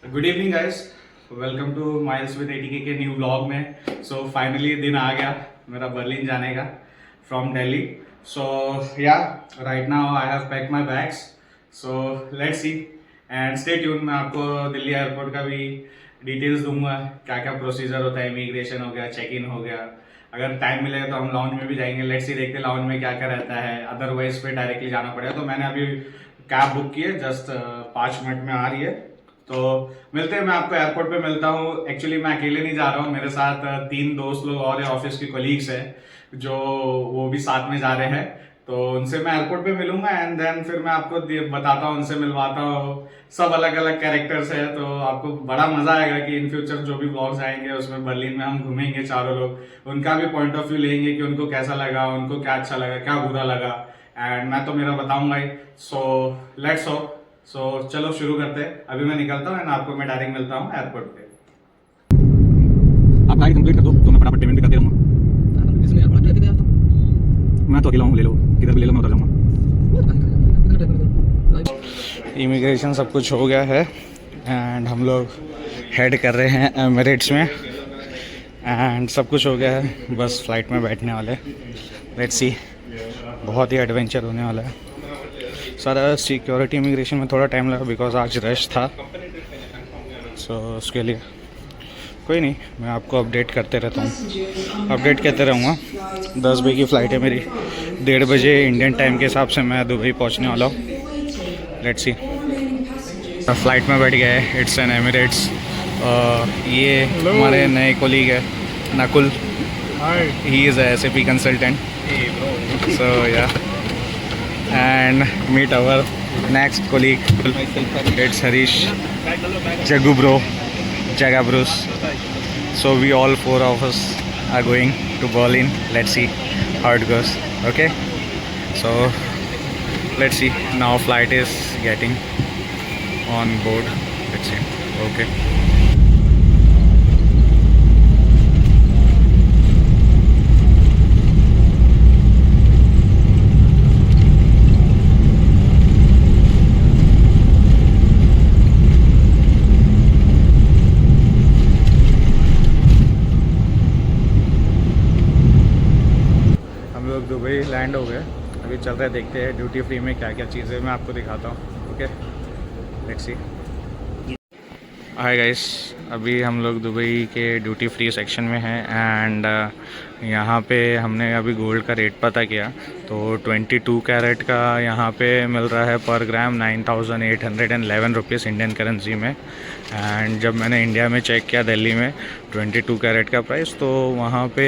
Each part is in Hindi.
Good evening guys, welcome two miles with ATK के न्यू व्लॉग में। सो फाइनली दिन आ गया मेरा बर्लिन जाने का फ्रॉम दिल्ली। सो या right now I have pack my bags, so let's see and stay tune. मैं आपको दिल्ली एयरपोर्ट का भी डिटेल्स दूंगा, क्या क्या प्रोसीजर होता है, इमिग्रेशन हो गया, चेक इन हो गया। अगर टाइम मिलेगा तो हम लाउंज में भी जाएंगे, लेट्स सी देखते लाउंज में क्या क्या रहता है। अदरवाइज पे डायरेक्टली जाना पड़ेगा। तो मैंने अभी कैब बुक की है, जस्ट 5 मिनट में आ रही है। तो मिलते हैं, मैं आपको एयरपोर्ट पे मिलता हूँ। एक्चुअली मैं अकेले नहीं जा रहा हूँ, मेरे साथ 3 दोस्त लोग और ऑफिस के कोलीग्स हैं जो वो भी साथ में जा रहे हैं। तो उनसे मैं एयरपोर्ट पे मिलूंगा एंड देन फिर मैं आपको बताता हूँ, उनसे मिलवाता हूँ। सब अलग अलग कैरेक्टर्स है, तो आपको बड़ा मजा आएगा कि इन फ्यूचर जो भी ब्लॉग्स आएंगे उसमें बर्लिन में हम घूमेंगे चारों लोग, उनका भी पॉइंट ऑफ व्यू लेंगे कि उनको कैसा लगा, उनको क्या अच्छा लगा, क्या बुरा लगा। एंड मैं तो मेरा बताऊंगा ही। So let's hope. सो चलो शुरू करते हैं। अभी मैं निकलता हूँ एंड आपको मैं डायरेक्ट मिलता हूँ एयरपोर्ट पे। आप गाड़ी कंप्लीट कर दो तो मैं फटाफट पेमेंट भी करते रहूँगा। इसमें आप रहते हैं तो मैं तो अकेला हूँ, ले लो किधर भी ले लो, मैं उतर जाऊँगा। इमिग्रेशन सब कुछ हो गया है एंड हम लोग हेड कर रहे हैं एमिरेट्स में एंड सब कुछ हो गया है, बस फ्लाइट में बैठने वाले। लेट्स सी, बहुत ही एडवेंचर होने वाला है। सारा सिक्योरिटी इमिग्रेशन में थोड़ा टाइम लगा बिकॉज आज रश था। सो उसके लिए कोई नहीं, मैं आपको अपडेट करते रहता हूँ, अपडेट करते रहूँगा। 10 बजे की फ़्लाइट है मेरी, 1:30 बजे इंडियन टाइम के हिसाब से मैं दुबई पहुँचने वाला हूँ। Let's see. फ़्लाइट में बैठ गया है, इट्स एन एमिरेट्स। ये हमारे नए कोलीग है Nakul, he is a SAP consultant. So ya and meet our next colleague. It's Harish, Jagu bro, Jaga bros. So we all 4 of us are going to Berlin. Let's see how it goes. Okay, so let's see. Now flight is getting on board. Let's see. Okay. Dubai land हो गए, अभी चल रहे देखते हैं ड्यूटी फ्री में क्या क्या चीज़ें मैं आपको दिखाता हूँ। Okay, let's see. Hi guys, अभी हम लोग दुबई के ड्यूटी फ्री सेक्शन में हैं एंड यहाँ पे हमने अभी गोल्ड का रेट पता किया तो 22 कैरेट का यहाँ पे मिल रहा है पर ग्राम 9,811 रुपीज़ इंडियन करेंसी में। एंड जब मैंने इंडिया में चेक किया दिल्ली में 22 कैरेट का प्राइस, तो वहाँ पे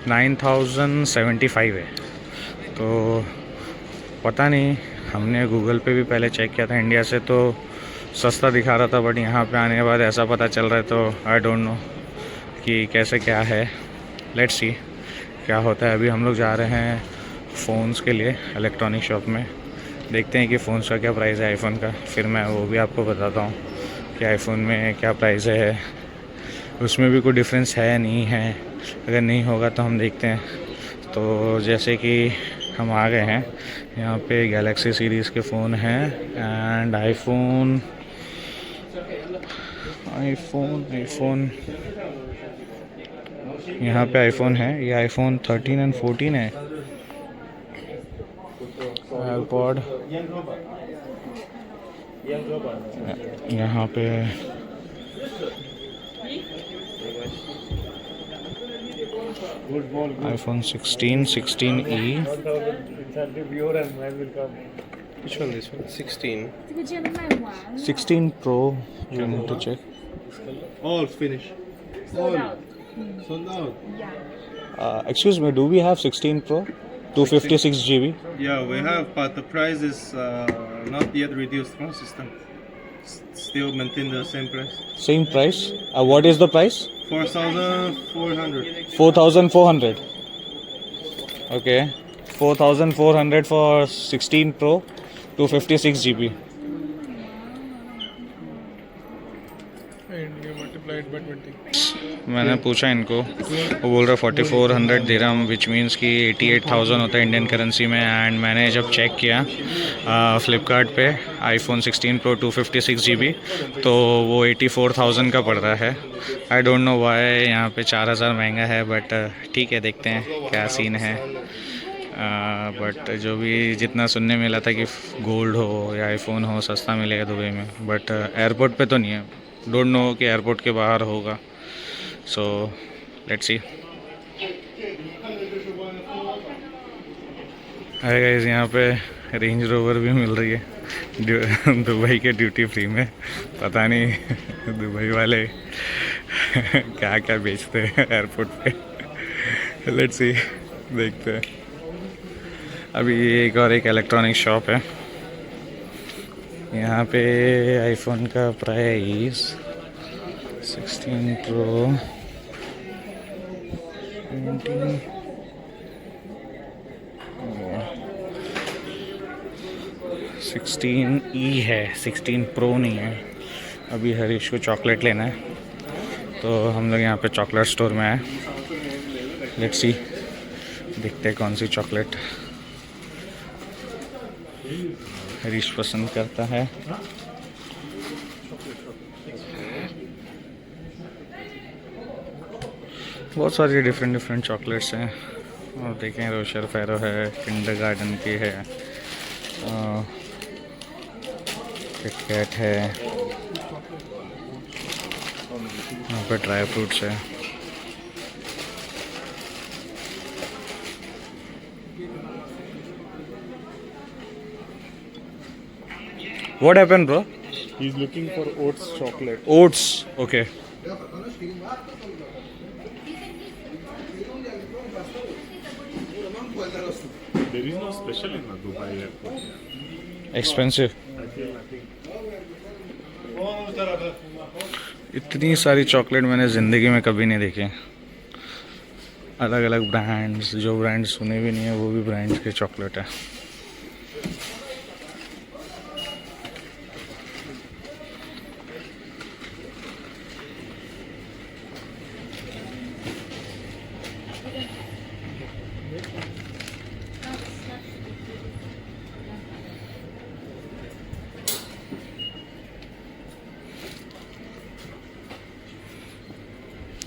9,075 है। तो पता नहीं, हमने गूगल पे भी पहले चेक किया था इंडिया से तो सस्ता दिखा रहा था, बट यहाँ पे आने के बाद ऐसा पता चल रहा है तो आई डोंट नो कि कैसे क्या है। लेट्स सी क्या होता है। अभी हम लोग जा रहे हैं फ़ोन्स के लिए इलेक्ट्रॉनिक शॉप में, देखते हैं कि फ़ोन्स का क्या प्राइस है आईफोन का, फिर मैं वो भी आपको बताता हूँ कि आईफोन में क्या प्राइस है, उसमें भी कोई डिफरेंस है नहीं है। अगर नहीं होगा तो हम देखते हैं। तो जैसे कि हम आ गए हैं यहाँ पे, गैलेक्सी सीरीज़ के फ़ोन हैं एंड आईफोन यहाँ पे आईफोन है। ये आईफोन 13 एंड 14 है। एयरपॉड यहाँ पे iPhone 16, 16e. Which one? This one? 16. 16 Pro. You need to check. All finished. Sold out. Sold out. Yeah. Excuse me, do we have 16 Pro? 256 GB? Yeah, we have, but the price is not yet reduced from system. Still maintain the same price. Same price? What is the price? 4,400. 4,400. Okay. 4,400 for 16 Pro, 256 GB. and you multiply it by 20. मैंने पूछा इनको, वो बोल रहा 4400 दिरहम, विच मीन्स कि 88,000 होता है इंडियन करेंसी में। एंड मैंने जब चेक किया फ़्लिपकार्ट पे आईफोन 16 प्रो 256 GB, तो वो 84,000 का पड़ रहा है। आई डोंट नो वाई यहाँ पे 4,000 महंगा है, बट ठीक है, देखते हैं क्या सीन है। बट जो भी जितना सुनने में मिला था कि गोल्ड हो या आईफोन हो सस्ता मिलेगा दुबई में, बट एयरपोर्ट पे तो नहीं है। डोंट नो कि एयरपोर्ट के बाहर होगा, सो लेट्स सी। हाय गाइस, यहाँ पे रेंज रोवर भी मिल रही है दुबई के ड्यूटी फ्री में। पता नहीं दुबई वाले क्या क्या बेचते हैं एयरपोर्ट पे। लेट्स सी, देखते हैं। अभी एक और एक इलेक्ट्रॉनिक शॉप है यहाँ पे। आईफोन का प्राइस 16 प्रो 16E है, 16 प्रो नहीं है। अभी हरीश को चॉकलेट लेना है, तो हम लोग यहाँ पे चॉकलेट स्टोर में आए। लेट्स सी, देखते हैं कौन सी चॉकलेट हरीश पसंद करता है। बहुत सारी डिफरेंट चॉकलेट्स हैं, और देखें रोशर फेरो है, किंडरगार्टन की है, किटकैट है, यहाँ पे ड्राई फ्रूट्स है। What happened, bro? He's looking for oats chocolate. Oats, okay. There is no special in Dubai airport. Expensive. I feel nothing. इतनी सारी चॉकलेट मैंने ज़िंदगी में कभी नहीं देखे। अलग अलग ब्रांड्स, जो ब्रांड सुने भी नहीं है वो भी ब्रांड्स के चॉकलेट है।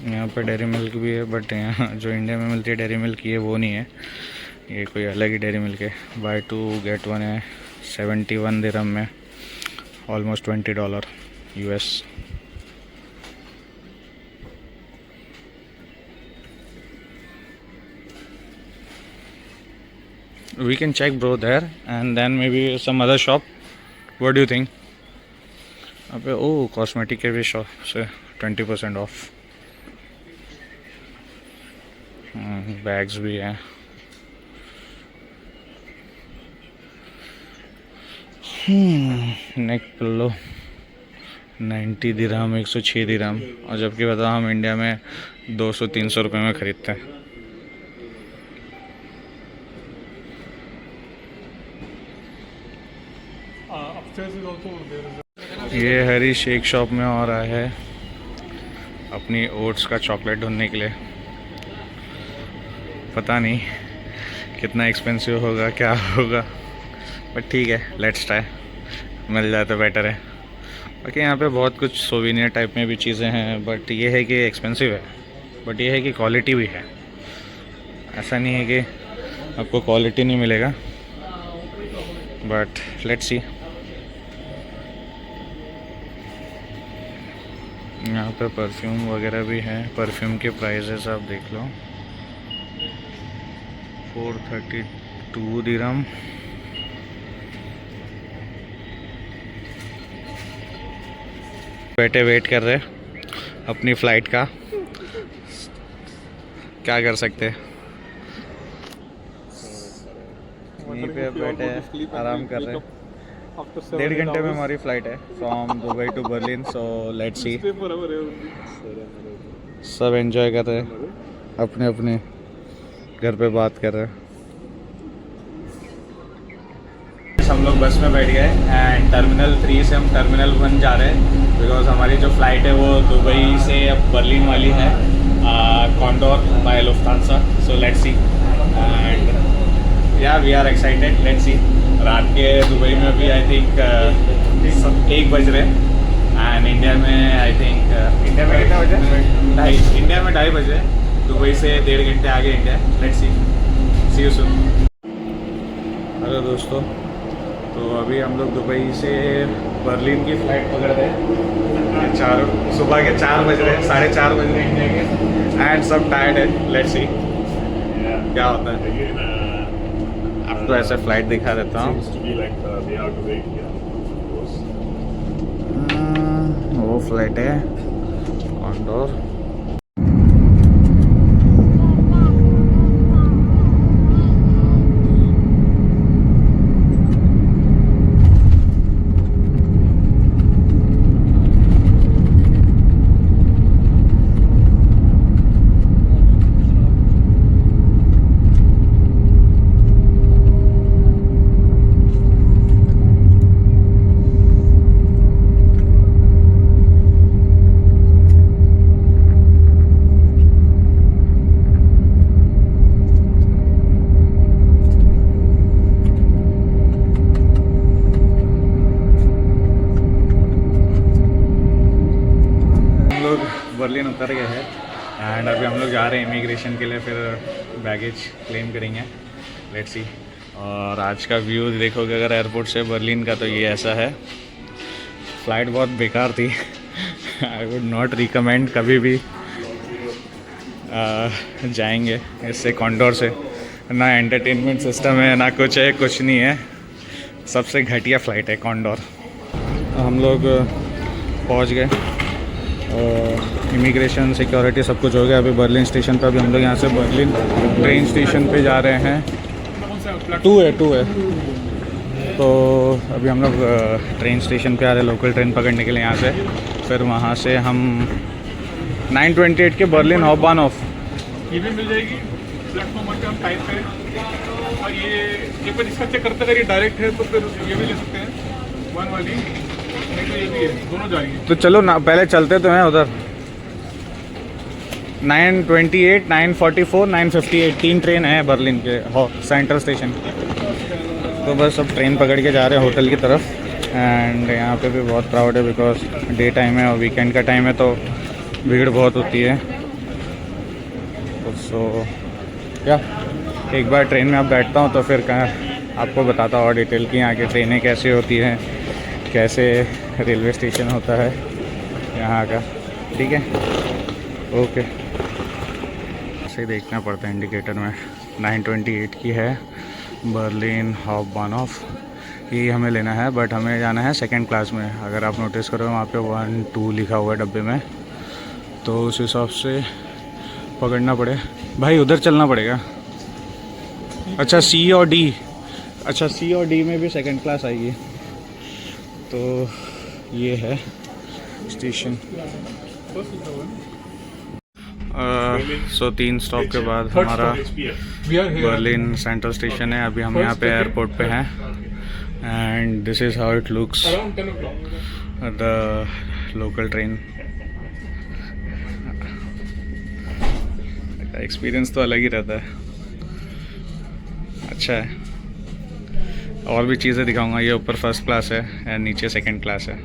यहाँ पर डेयरी मिल्क भी है, बट यहाँ जो इंडिया में मिलती है डेयरी मिल्क ये वो नहीं है, ये कोई अलग ही डेयरी मिल्क है। बाय 2 get 1 है 71 दिरहम में, almost $20 US। We can check bro there and then maybe some other shop. What do you think? अबे ओ कॉस्मेटिक के भी शॉप से 20% ऑफ। बैग्स भी हैं। नेक पिल्लो 90 दिरहम, 106 दिरहम, और जबकि बताओ हम इंडिया में 200-300 रुपये में ख़रीदते हैं। ये हरीश एक शॉप में और आया है अपनी ओट्स का चॉकलेट ढूंढने के लिए। पता नहीं कितना एक्सपेंसिव होगा, क्या होगा, बट ठीक है, लेट्स ट्राई। मिल जाए तो बेटर है। बाकी यहाँ पे बहुत कुछ सोविनियर टाइप में भी चीज़ें हैं, बट ये है कि एक्सपेंसिव है, बट ये है कि क्वालिटी भी है। ऐसा नहीं है कि आपको क्वालिटी नहीं मिलेगा, बट लेट्स सी। यहाँ पे परफ्यूम वगैरह भी है। परफ्यूम के प्राइसेस आप देख लो, 432 दिरहम। बैठे वेट कर रहे अपनी फ़्लाइट का, क्या कर सकते हैं। यहीं पे बैठे आराम कर रहे हैं। 1.5 घंटे में हमारी फ़्लाइट है from Dubai to Berlin, so let's see. सब एंजॉय कर रहे हैं, अपने अपने घर पे बात कर रहे हैं। हम लोग बस में बैठ गए एंड टर्मिनल 3 से हम टर्मिनल 1 जा रहे हैं। बिकॉज हमारी जो फ़्लाइट है वो दुबई से अब बर्लिन वाली है, Condor by Lufthansa. So let's see and ya we are excited. Let's see. रात के दुबई में भी आई थिंक 1 बज रहे हैं एंड इंडिया में आई थिंक इंडिया में कितने बजे? 2:30. इंडिया में 2:30 बजे. दुबई से 1.5 घंटे आगे India. Let's see you soon. Hello दोस्तों, तो अभी हम लोग दुबई से बर्लिन की फ़्लाइट पकड़ रहे हैं. सुबह के 4 बज रहे हैं, 4:30 बज रहे हैं इंडिया के एंड सब टायर्ड है. लेट्स सी क्या होता है. आपको ऐसे फ़्लाइट दिखा देता हूँ. वो फ्लाइट है कॉन्डोर. बर्लिन उतर गए हैं एंड अभी हम लोग जा रहे हैं इमिग्रेशन के लिए, फिर बैगेज क्लेम करेंगे. Let's see. और आज का व्यू देखोगे अगर एयरपोर्ट से बर्लिन का, तो ये ऐसा है. फ़्लाइट बहुत बेकार थी. आई वुड नॉट रिकमेंड कभी भी जाएंगे इससे. कॉन्डोर से ना एंटरटेनमेंट सिस्टम है, ना कुछ है, कुछ नहीं है. सबसे घटिया फ़्लाइट है कॉन्डोर. हम लोग पहुंच गए. इमिग्रेशन सिक्योरिटी सब कुछ हो गया. अभी बर्लिन स्टेशन पर, अभी हम लोग यहाँ से बर्लिन ट्रेन स्टेशन पे जा रहे हैं. 2 है. तो अभी हम लोग ट्रेन स्टेशन पे आ रहे हैं लोकल ट्रेन पकड़ने के लिए यहाँ से. फिर वहाँ से हम 9:28 के बर्लिन हॉबबान ऑफ. ये भी मिल जाएगी प्लेटफॉर्म पर हम टाइम पे. और ये एक बार इसका चेक करते, अगर ये डायरेक्ट है तो फिर ये भी ले सकते हैं 1 वाली. नहीं तो ये भी है, दोनों जाएंगे. तो चलो ना, पहले चलते तो हैं उधर. 9:28, 9:44, 9:58 3 ट्रेन है बर्लिन के सेंट्रल स्टेशन. तो बस अब ट्रेन पकड़ के जा रहे हैं होटल की तरफ. एंड यहाँ पे भी बहुत क्राउड है बिकॉज डे टाइम है और वीकेंड का टाइम है, तो भीड़ बहुत होती है. सो क्या एक बार ट्रेन में अब बैठता हूँ तो फिर आपको बताता हूँ और डिटेल की यहाँ की ट्रेनें कैसे होती हैं, कैसे रेलवे स्टेशन होता है यहाँ का. ठीक है, ओके. से देखना पड़ता है इंडिकेटर में. 9:28 की है बर्लिन हॉबबानहोफ. ये हमें लेना है, बट हमें जाना है सेकंड क्लास में. अगर आप नोटिस करो वहाँ पे 1-2 लिखा हुआ है डब्बे में, तो उस हिसाब से पकड़ना पड़े. भाई उधर चलना पड़ेगा. अच्छा सी और डी में भी सेकंड क्लास आएगी. तो ये है स्टेशन. सो 3 स्टॉप के बाद हमारा बर्लिन सेंट्रल स्टेशन है. अभी हम यहाँ पे एयरपोर्ट पे हैं and this is how it looks the local train. Experience तो अलग ही रहता है. अच्छा है. और भी चीज़ें दिखाऊंगा. ये ऊपर फर्स्ट क्लास है एंड नीचे सेकंड क्लास है.